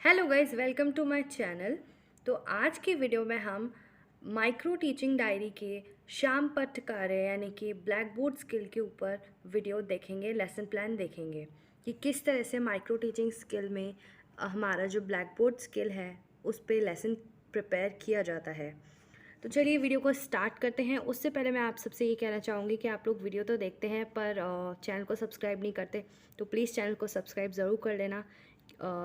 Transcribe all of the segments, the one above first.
Hello guys, welcome to my channel. तो आज की वीडियो में हम माइक्रो टीचिंग डायरी के शाम पठ कार्य यानी कि ब्लैक बोर्ड स्किल के ऊपर वीडियो देखेंगे, लेसन प्लान देखेंगे कि किस तरह से माइक्रो टीचिंग स्किल में हमारा जो ब्लैक बोर्ड स्किल है उस पर लेसन प्रिपेयर किया जाता है। तो चलिए वीडियो को स्टार्ट करते हैं। उससे पहले मैं आप सबसे ये कहना चाहूँगी कि आप लोग वीडियो तो देखते हैं पर चैनल को सब्सक्राइब नहीं करते, तो प्लीज़ चैनल को सब्सक्राइब ज़रूर कर लेना।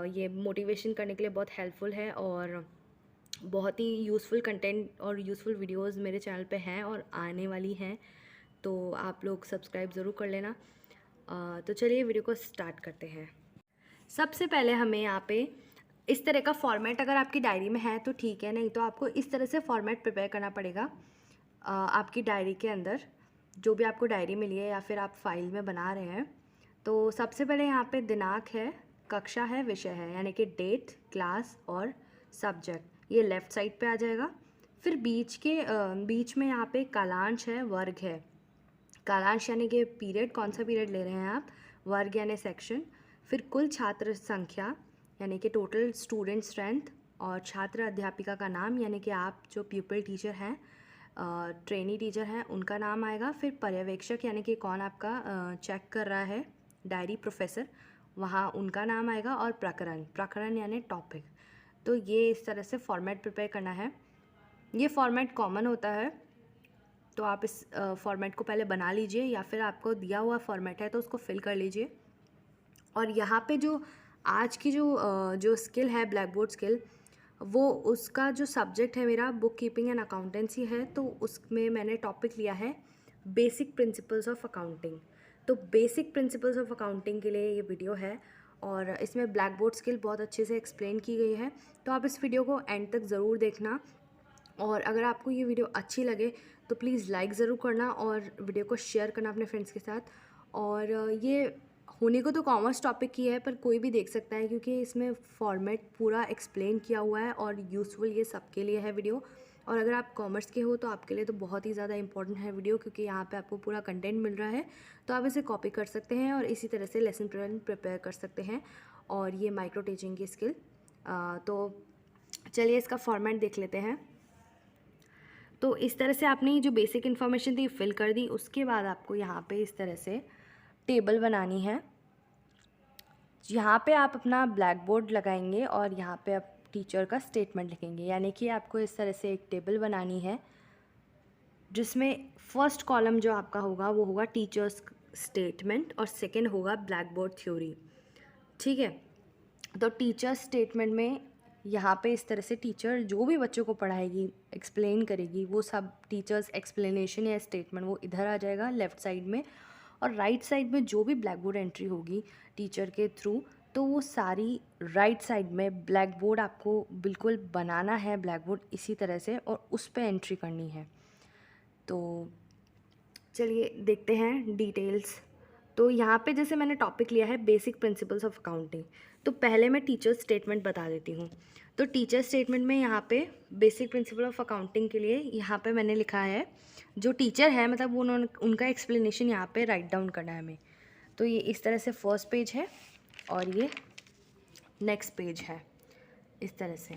ये मोटिवेशन करने के लिए बहुत हेल्पफुल है और बहुत ही यूज़फुल कंटेंट और यूज़फुल वीडियोस मेरे चैनल पे हैं और आने वाली हैं, तो आप लोग सब्सक्राइब ज़रूर कर लेना। तो चलिए वीडियो को स्टार्ट करते हैं। सबसे पहले हमें यहाँ पे इस तरह का फॉर्मेट अगर आपकी डायरी में है तो ठीक है, नहीं तो आपको इस तरह से फॉर्मेट प्रिपेयर करना पड़ेगा। आपकी डायरी के अंदर जो भी आपको डायरी मिली है या फिर आप फाइल में बना रहे हैं, तो सबसे पहले यहाँ पे दिनांक है, कक्षा है, विषय है, यानी कि डेट, क्लास और सब्जेक्ट, ये लेफ़्ट साइड पे आ जाएगा। फिर बीच में यहाँ पे कालांश है, वर्ग है। कालांश यानी कि पीरियड, कौन सा पीरियड ले रहे हैं आप, वर्ग यानी सेक्शन। फिर कुल छात्र संख्या यानी कि टोटल स्टूडेंट स्ट्रेंथ, और छात्र अध्यापिका का नाम यानी कि आप जो प्यूपिल टीचर हैं, ट्रेनी टीचर हैं, उनका नाम आएगा। फिर पर्यवेक्षक यानी कि कौन आपका चेक कर रहा है डायरी, प्रोफेसर, वहाँ उनका नाम आएगा। और प्रकरण यानी टॉपिक। तो ये इस तरह से फॉर्मेट प्रिपेयर करना है। ये फॉर्मेट कॉमन होता है, तो आप इस फॉर्मेट को पहले बना लीजिए या फिर आपको दिया हुआ फॉर्मेट है तो उसको फिल कर लीजिए। और यहाँ पे जो आज की जो स्किल है ब्लैक बोर्ड स्किल, वो उसका जो सब्जेक्ट है मेरा बुक कीपिंग एंड अकाउंटेंसी है, तो उसमें मैंने टॉपिक लिया है बेसिक प्रिंसिपल्स ऑफ अकाउंटिंग। तो बेसिक प्रिंसिपल्स ऑफ अकाउंटिंग के लिए ये वीडियो है और इसमें ब्लैक बोर्ड स्किल बहुत अच्छे से एक्सप्लेन की गई है, तो आप इस वीडियो को एंड तक ज़रूर देखना। और अगर आपको ये वीडियो अच्छी लगे तो प्लीज़ लाइक ज़रूर करना और वीडियो को शेयर करना अपने फ्रेंड्स के साथ। और ये होने को तो कॉमर्स टॉपिक की है पर कोई भी देख सकता है, क्योंकि इसमें फॉर्मेट पूरा एक्सप्लेन किया हुआ है और यूज़फुल ये सबके लिए है वीडियो। और अगर आप कॉमर्स के हो तो आपके लिए तो बहुत ही ज़्यादा इंपॉर्टेंट है वीडियो, क्योंकि यहाँ पे आपको पूरा कंटेंट मिल रहा है, तो आप इसे कॉपी कर सकते हैं और इसी तरह से लेसन प्लान प्रिपेयर कर सकते हैं। और ये माइक्रो टीचिंग की स्किल, तो चलिए इसका फॉर्मेट देख लेते हैं। तो इस तरह से आपने जो बेसिक इन्फॉर्मेशन थी फिल कर दी। उसके बाद आपको यहाँ पे इस तरह से टेबल बनानी है। यहाँ पे आप अपना ब्लैक बोर्ड लगाएंगे और यहाँ पे आप टीचर का स्टेटमेंट लिखेंगे, यानी कि आपको इस तरह से एक टेबल बनानी है जिसमें फर्स्ट कॉलम जो आपका होगा वो होगा टीचर्स स्टेटमेंट और सेकंड होगा ब्लैक बोर्ड थ्योरी। ठीक है, तो टीचर स्टेटमेंट में यहाँ पे इस तरह से टीचर जो भी बच्चों को पढ़ाएगी, एक्सप्लेन करेगी, वो सब टीचर्स एक्सप्लेनेशन या स्टेटमेंट वो इधर आ जाएगा लेफ़्ट साइड में। और राइट साइड में जो भी ब्लैक बोर्ड एंट्री होगी टीचर के थ्रू, तो वो सारी राइट साइड में ब्लैक बोर्ड आपको बिल्कुल बनाना है, ब्लैक बोर्ड इसी तरह से, और उस पर एंट्री करनी है। तो चलिए देखते हैं डिटेल्स। तो यहाँ पे जैसे मैंने टॉपिक लिया है बेसिक प्रिंसिपल्स ऑफ अकाउंटिंग, तो पहले मैं टीचर स्टेटमेंट बता देती हूँ। तो टीचर स्टेटमेंट में यहाँ पे बेसिक प्रिंसिपल ऑफ अकाउंटिंग के लिए यहाँ पे मैंने लिखा है जो टीचर है, मतलब उन्होंने उनका एक्सप्लेनेशन यहाँ पे राइट डाउन करना है हमें। तो ये इस तरह से फर्स्ट पेज है और ये नेक्स्ट पेज है इस तरह से।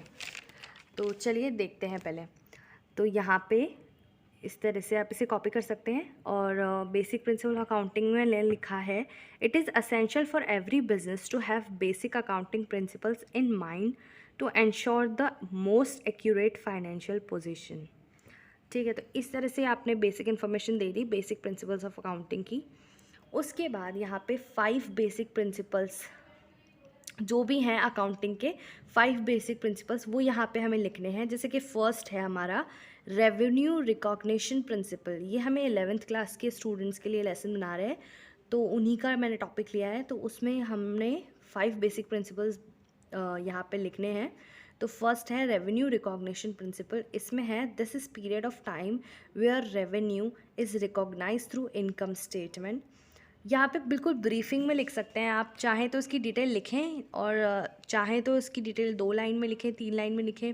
तो चलिए देखते हैं पहले। तो यहाँ पे इस तरह से आप इसे कॉपी कर सकते हैं। और बेसिक प्रिंसिपल अकाउंटिंग में लिखा है, it is essential for every business to have basic accounting principles in mind to ensure the most accurate financial position. ठीक है, तो इस तरह से आपने बेसिक इन्फॉर्मेशन दे दी बेसिक प्रिंसिपल्स ऑफ अकाउंटिंग की। उसके बाद यहाँ पे 5 बेसिक प्रिंसिपल्स जो भी हैं अकाउंटिंग के, 5 बेसिक प्रिंसिपल्स वो यहाँ पे हमें लिखने हैं। जैसे कि फर्स्ट है हमारा रेवेन्यू रिकॉग्निशन प्रिंसिपल। ये हमें 11th क्लास के स्टूडेंट्स के लिए लेसन बना रहे हैं, तो उन्हीं का मैंने टॉपिक लिया है। तो उसमें हमने 5 बेसिक प्रिंसिपल्स यहाँ पे लिखने हैं। तो फर्स्ट है रेवेन्यू रिकॉग्निशन प्रिंसिपल। इसमें है, this is period of time where revenue is recognise through income statement. यहाँ पे बिल्कुल ब्रीफिंग में लिख सकते हैं, आप चाहें तो इसकी डिटेल लिखें और चाहें तो इसकी डिटेल 2 लाइन में लिखें, 3 लाइन में लिखें,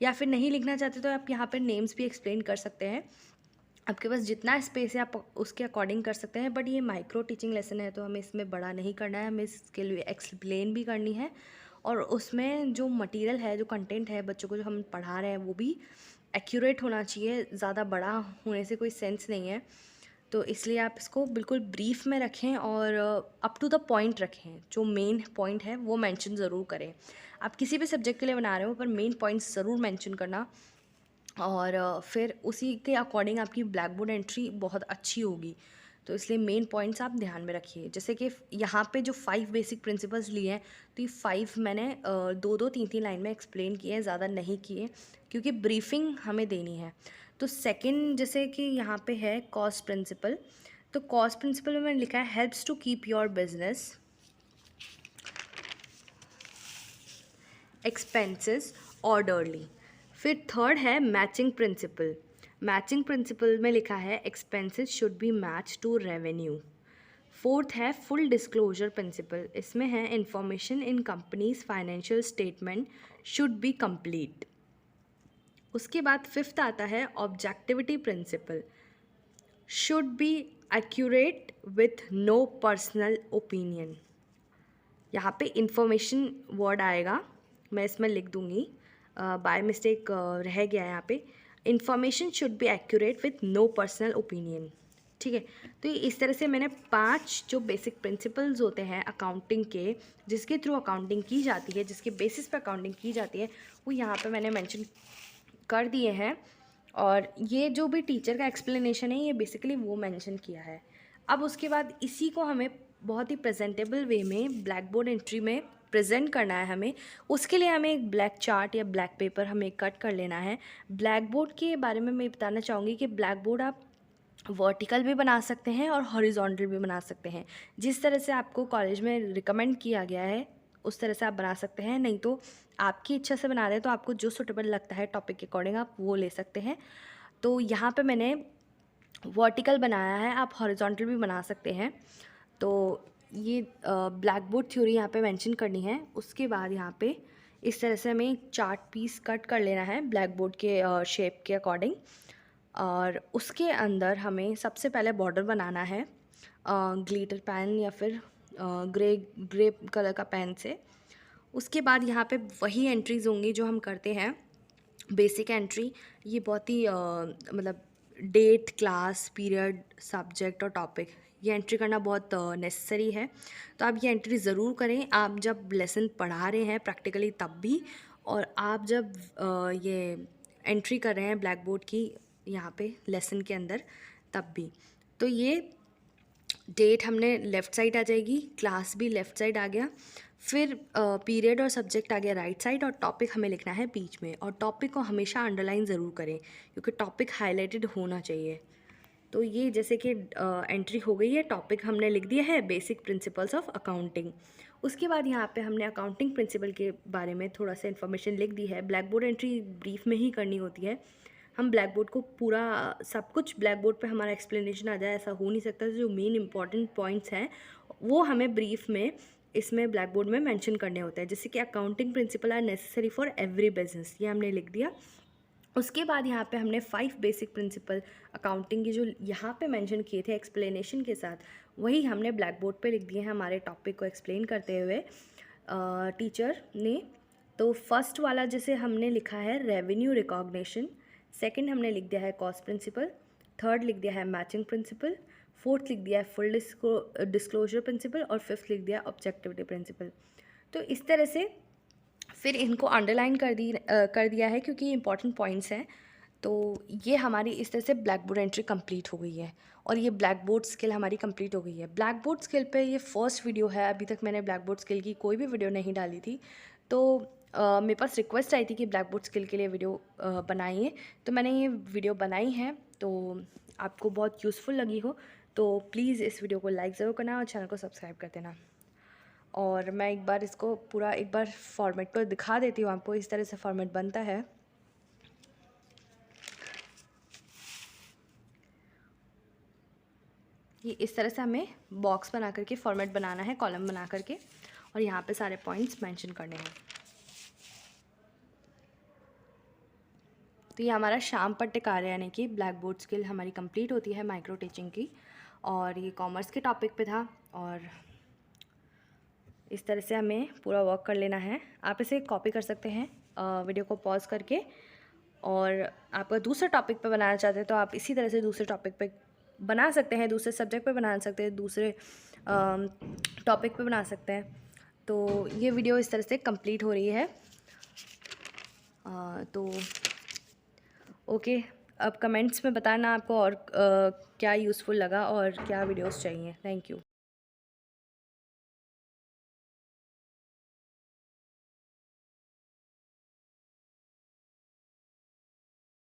या फिर नहीं लिखना चाहते तो आप यहाँ पर नेम्स भी एक्सप्लेन कर सकते हैं। आपके पास जितना स्पेस है आप उसके अकॉर्डिंग कर सकते हैं। बट ये माइक्रो टीचिंग लेसन है तो हमें इसमें बड़ा नहीं करना है, हमें इसके लिए एक्सप्लेन भी करनी है और उसमें जो मटेरियल है, जो कंटेंट है बच्चों को जो हम पढ़ा रहे हैं वो भी एक्यूरेट होना चाहिए। ज़्यादा बड़ा होने से कोई सेंस नहीं है। तो इसलिए आप इसको बिल्कुल ब्रीफ में रखें और अप टू द पॉइंट रखें। जो मेन पॉइंट है वो मेंशन ज़रूर करें। आप किसी भी सब्जेक्ट के लिए बना रहे हो पर मेन पॉइंट्स ज़रूर मेंशन करना, और फिर उसी के अकॉर्डिंग आपकी ब्लैक बोर्ड एंट्री बहुत अच्छी होगी। तो इसलिए मेन पॉइंट्स आप ध्यान में रखिए। जैसे कि यहाँ पे जो 5 बेसिक प्रिंसिपल्स लिए हैं, तो ये 5 मैंने 2-2 3-3 लाइन में एक्सप्लेन किए हैं, ज़्यादा नहीं किए, क्योंकि ब्रीफिंग हमें देनी है। तो सेकंड, जैसे कि यहाँ पे है कॉस्ट प्रिंसिपल, तो कॉस्ट प्रिंसिपल में मैंने लिखा है helps to keep your business expenses orderly. फिर थर्ड है मैचिंग प्रिंसिपल। मैचिंग प्रिंसिपल में लिखा है expenses should be match to revenue. Fourth है फुल डिस्क्लोजर प्रिंसिपल। इसमें है information in companies financial statement should be complete. उसके बाद फिफ्थ आता है objectivity principle, should be accurate with no personal opinion. यहाँ पे इंफॉर्मेशन वर्ड आएगा, मैं इसमें लिख दूँगी, बाय मिस्टेक रह गया है यहाँ पे। Information should be accurate with no personal opinion. ठीक है, तो इस तरह से मैंने 5 जो बेसिक प्रिंसिपल्स होते हैं अकाउंटिंग के, जिसके थ्रू अकाउंटिंग की जाती है, जिसके बेसिस पे अकाउंटिंग की जाती है, वो यहाँ पे मैंने मेंशन कर दिए हैं। और ये जो भी टीचर का एक्सप्लेनेशन है, ये बेसिकली वो मेंशन किया है। अब उसके बाद इसी को हमें बहुत ही प्रेजेंटेबल वे में ब्लैक बोर्ड एंट्री में प्रेजेंट करना है हमें। उसके लिए हमें एक ब्लैक चार्ट या ब्लैक पेपर हमें कट कर लेना है। ब्लैक बोर्ड के बारे में मैं बताना चाहूँगी कि ब्लैक बोर्ड आप वर्टिकल भी बना सकते हैं और हॉरिजॉन्टल भी बना सकते हैं। जिस तरह से आपको कॉलेज में रिकमेंड किया गया है उस तरह से आप बना सकते हैं, नहीं तो आपकी इच्छा से बना रहे हैं तो आपको जो सूटेबल लगता है टॉपिक के अकॉर्डिंग आप वो ले सकते हैं। तो यहाँ पे मैंने वर्टिकल बनाया है, आप हॉरिजॉन्टल भी बना सकते हैं। तो ये ब्लैक बोर्ड थ्योरी यहाँ पे मेंशन करनी है। उसके बाद यहाँ पे इस तरह से हमें चार्ट पीस कट कर लेना है ब्लैक बोर्ड के शेप के अकॉर्डिंग, और उसके अंदर हमें सबसे पहले बॉर्डर बनाना है ग्लिटर पेन या फिर ग्रे कलर का पेन से। उसके बाद यहाँ पे वही एंट्रीज होंगी जो हम करते हैं बेसिक एंट्री। ये बहुत ही मतलब डेट, क्लास, पीरियड, सब्जेक्ट और टॉपिक, ये एंट्री करना बहुत नेसेसरी है। तो आप ये एंट्री ज़रूर करें, आप जब लेसन पढ़ा रहे हैं प्रैक्टिकली तब भी, और आप जब ये एंट्री कर रहे हैं ब्लैक बोर्ड की यहाँ पे लेसन के अंदर तब भी। तो ये डेट हमने लेफ़्ट साइड आ जाएगी, क्लास भी लेफ़्ट साइड आ गया, फिर पीरियड और सब्जेक्ट आ गया राइट साइड, और टॉपिक हमें लिखना है बीच में। और टॉपिक को हमेशा अंडरलाइन ज़रूर करें क्योंकि टॉपिक हाईलाइटेड होना चाहिए। तो ये जैसे कि एंट्री हो गई है, टॉपिक हमने लिख दिया है बेसिक प्रिंसिपल्स ऑफ अकाउंटिंग। उसके बाद यहाँ पे हमने अकाउंटिंग प्रिंसिपल के बारे में थोड़ा सा इन्फॉर्मेशन लिख दी है। ब्लैक बोर्ड एंट्री ब्रीफ में ही करनी होती है। हम ब्लैक बोर्ड को पूरा सब कुछ ब्लैक बोर्ड पे हमारा एक्सप्लेनेशन आ जाए ऐसा हो नहीं सकता। जो मेन इंपॉर्टेंट पॉइंट्स हैं वो हमें ब्रीफ में इसमें ब्लैक बोर्ड में मेंशन करने होते हैं। जैसे कि accounting principle are necessary for every business, ये हमने लिख दिया। उसके बाद यहाँ पे हमने 5 बेसिक प्रिंसिपल अकाउंटिंग की जो यहाँ पे मेंशन किए थे एक्सप्लेनेशन के साथ, वही हमने ब्लैक बोर्ड पे लिख दिए हैं हमारे टॉपिक को एक्सप्लेन करते हुए टीचर ने। तो फर्स्ट वाला जैसे हमने लिखा है रेवेन्यू रिकॉग्निशन, सेकंड हमने लिख दिया है कॉस्ट प्रिंसिपल, थर्ड लिख दिया है मैचिंग प्रिंसिपल, फोर्थ लिख दिया है फुल डिस्क्लोजर प्रिंसिपल, और फिफ्थ लिख दिया है ऑब्जेक्टिविटी प्रिंसिपल। तो इस तरह से फिर इनको अंडरलाइन कर दिया है क्योंकि ये इंपॉर्टेंट पॉइंट्स हैं। तो ये हमारी इस तरह से ब्लैक बोर्ड एंट्री कंप्लीट हो गई है, और ये ब्लैक बोर्ड स्किल हमारी कंप्लीट हो गई है। ब्लैक बोर्ड स्किल पे ये फर्स्ट वीडियो है, अभी तक मैंने ब्लैक बोर्ड स्किल की कोई भी वीडियो नहीं डाली थी। तो मेरे पास रिक्वेस्ट आई थी कि ब्लैक बोर्ड स्किल के लिए वीडियो बनाइए, तो मैंने ये वीडियो बनाई है। तो आपको बहुत यूज़फुल लगी हो तो प्लीज़ इस वीडियो को लाइक ज़रूर करना और चैनल को सब्सक्राइब कर देना। और मैं एक बार इसको पूरा एक बार फॉर्मेट को दिखा देती हूँ आपको, इस तरह से फॉर्मेट बनता है। ये इस तरह से हमें बॉक्स बना करके फॉर्मेट बनाना है, कॉलम बना करके, और यहाँ पे सारे पॉइंट्स मेंशन करने हैं। तो ये हमारा शाम पट्टिकार्य यानी कि ब्लैक बोर्ड स्किल हमारी कंप्लीट होती है माइक्रो टीचिंग की, और ये कॉमर्स के टॉपिक पे था। और इस तरह से हमें पूरा वर्क कर लेना है। आप इसे कॉपी कर सकते हैं वीडियो को पॉज करके, और आप दूसरे टॉपिक पे बनाना चाहते हैं तो आप इसी तरह से दूसरे टॉपिक पे बना सकते हैं, दूसरे सब्जेक्ट पे बना सकते हैं, दूसरे टॉपिक पे बना सकते हैं। तो ये वीडियो इस तरह से कंप्लीट हो रही है। तो ओके, अब कमेंट्स में बताना आपको और क्या यूज़फुल लगा और क्या वीडियोस चाहिए। Thank you.